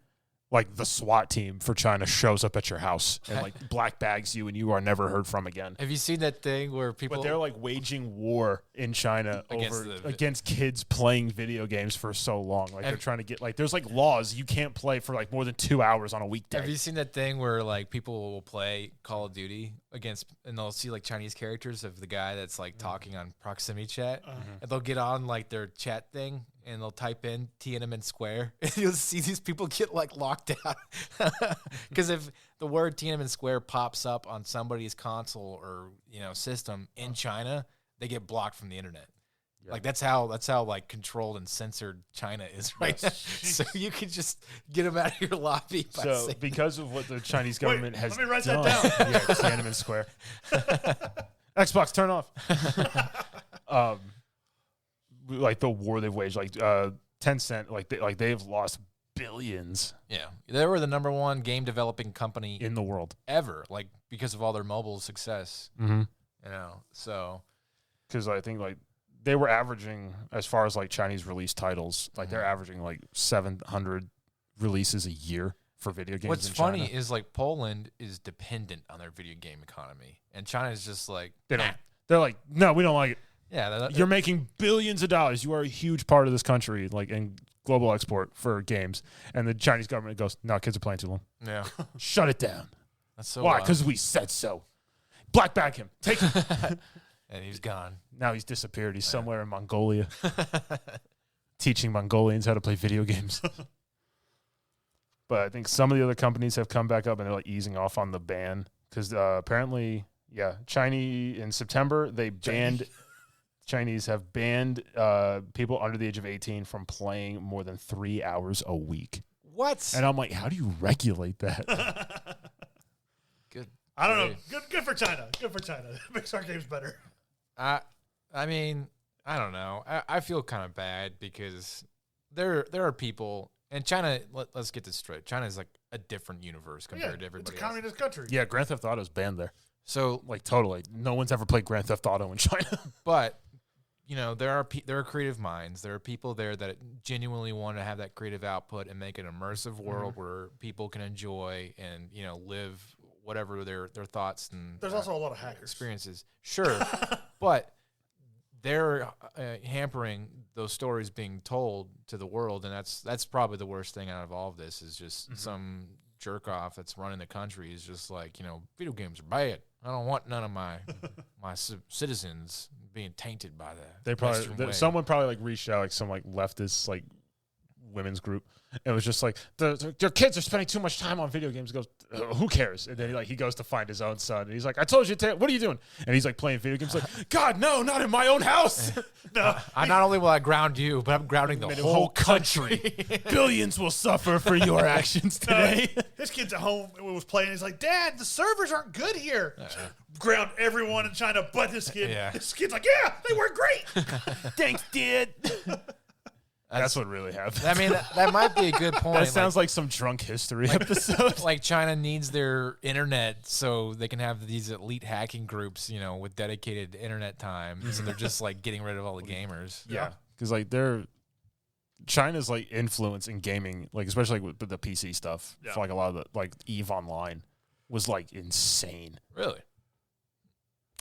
like the SWAT team for China shows up at your house and like black bags you and you are never heard from again. have you seen that thing where people? But they're like waging war in China Against against kids playing video games for so long. Like they're Have- trying to get like there's like laws you can't play for like more than 2 hours on a weekday. Have you seen that thing where like people will play Call of Duty against, and they'll see like Chinese characters of the guy that's like talking on proximity chat, and they'll get on like their chat thing and they'll type in Tiananmen Square, and you'll see these people get like locked out because if the word Tiananmen Square pops up on somebody's console or system in China, they get blocked from the internet. Like that's how like controlled and censored China is right now. So you can just get them out of your lobby by So saying because of what the Chinese government has let me write that done, down. yeah, Tiananmen Square, Xbox turn off. Like the war they've waged, like Tencent, like they've lost billions yeah, they were the number one game developing company in the world. ever, like because of all their mobile success. Mm-hmm. So Because I think like they were averaging, as far as like Chinese release titles, like they're averaging like 700 releases a year for video games. what's in funny China. is like Poland is dependent on their video game economy, and China's just like They don't. They're like, no, we don't like it. yeah, You're making billions of dollars. You are a huge part of this country. Like, and global export for games, and the Chinese government goes, "No, kids are playing too long. Yeah. Shut it down." That's so Why? Because we said so. Black bag him. Take him. and he's gone. Now he's disappeared. He's somewhere in Mongolia, teaching Mongolians how to play video games. But I think some of the other companies have come back up and they're like easing off on the ban because apparently, Chinese in September Chinese have banned people under the age of 18 from playing more than 3 hours a week. What? And I'm like, how do you regulate that? Good. I don't know. Good for China. Good for China. It makes our games better. I mean, I don't know. I feel kind of bad because there are people, and China, let's get this straight. China is like a different universe compared to everybody It's a communist country. Yeah, Grand Theft Auto is banned there. So, Like, totally. No one's ever played Grand Theft Auto in China. but there are creative minds. There are people there that genuinely want to have that creative output and make an immersive world where people can enjoy and live whatever their thoughts and There's also a lot of hackers. experiences. Sure, but they're hampering those stories being told to the world, and that's probably the worst thing out of all of this is just some jerk off that's running the country is just like video games are bad. I don't want none of my citizens being tainted by that. They probably someone probably like reached out, like some like leftist like women's group. It was just like your kids are spending too much time on video games. He goes, who cares? And then he goes to find his own son, and he's like, I told you, what are you doing? And he's like playing video games. Like, God, no, not in my own house. No, I not only will I ground you, but I'm grounding the whole country. Billions will suffer for your actions today. his kid's at home and was playing. He's like, Dad, the servers aren't good here. Ground everyone in China but his kid. Yeah. His kid's like, yeah, they work great. Thanks, Dad. That's what really happened. I mean, that might be a good point. That sounds like some drunk history episode. Like China needs their internet so they can have these elite hacking groups, with dedicated internet time. So they're just like getting rid of all the gamers. Yeah, because like China's like influence in gaming, like especially with the PC stuff, for like a lot of the like EVE Online was like insane. Really?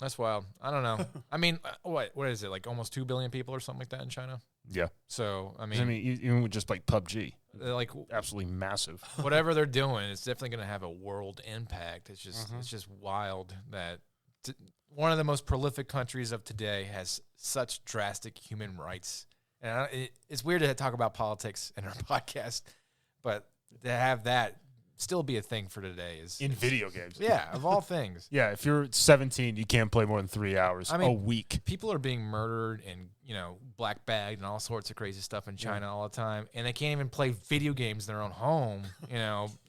That's wild. I don't know. I mean, what is it? Like almost 2 billion people or something like that in China? Yeah. So, I I mean, even with just like PUBG, like absolutely massive. whatever they're doing, it's definitely going to have a world impact. It's just wild that one of the most prolific countries of today has such drastic human rights. And it's weird to talk about politics in our podcast, but to have that still be a thing for today is In video games. yeah, of all things. Yeah, if you're 17, you can't play more than 3 hours a week. People are being murdered and black bagged and all sorts of crazy stuff in China all the time, and they can't even play video games in their own home.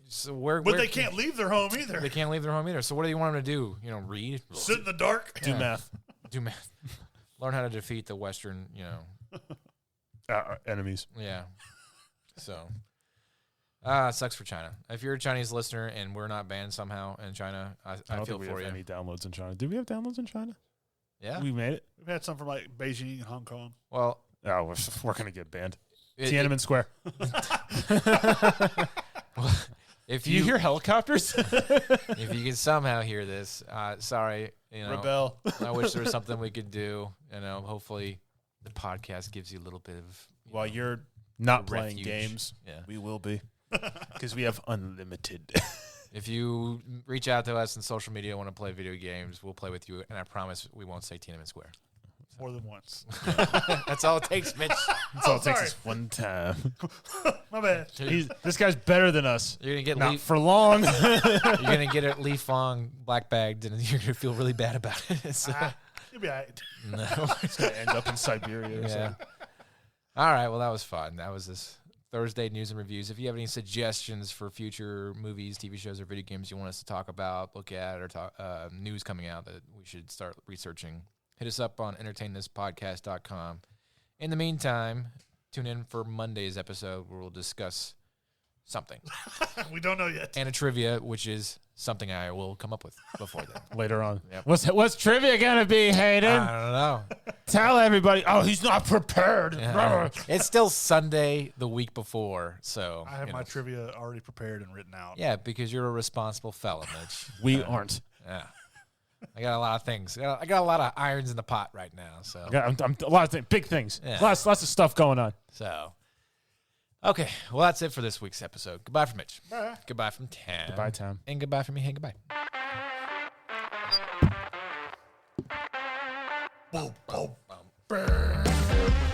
So But they can't leave their home either. They can't leave their home either. So what do you want them to do? Read, Sit in the dark. Do math. do math, learn how to defeat the Western. Enemies. Yeah. So. It sucks for China. If you're a Chinese listener and we're not banned somehow in China, I don't feel think we for have you. any downloads in China. Did we have downloads in China? Yeah. We made it. We've had some from like Beijing and Hong Kong. Well, Oh, we're going to get banned. it- Tiananmen Square. if Do you hear helicopters? if you can somehow hear this, sorry. Rebel. I wish there was something we could do. Hopefully the podcast gives you a little bit of While you're not playing refuge. games, Yeah. we will be. Because we have unlimited. If you reach out to us on social media, want to play video games, we'll play with you, and I promise we won't say Tiananmen Square. More than once. That's all it takes, Mitch. That's all it takes sorry. is one time. My bad. This guy's better than us. You're gonna get Not Lee, for long. you're gonna get it Lee Fong black bagged, and you're gonna feel really bad about it. So, You'll be all right. no. He's going to end up in Siberia or Yeah. something. All right. Well, that was fun. That was this Thursday news and reviews. If you have any suggestions for future movies, TV shows, or video games you want us to talk about, look at, or talk news coming out that we should start researching, hit us up on entertainthispodcast.com. In the meantime, tune in for Monday's episode where we'll discuss something We don't know yet. and a trivia, which is something I will come up with before then. Later on. Yep. What's trivia going to be, Hayden? I don't know. Tell everybody. Oh, he's not prepared. Yeah. It's still Sunday the week before, so I have my trivia already prepared and written out. yeah, because you're a responsible fella, Mitch. We aren't. Yeah, I got a lot of things. I got a lot of irons in the pot right now. So I'm a lot of things, big things. Yeah. Lots of stuff going on. So, Okay, well, that's it for this week's episode. Goodbye from Mitch. Bye. Goodbye from Tam. Goodbye, Tam. And goodbye from me. Hey, goodbye. Boom, boom, boom.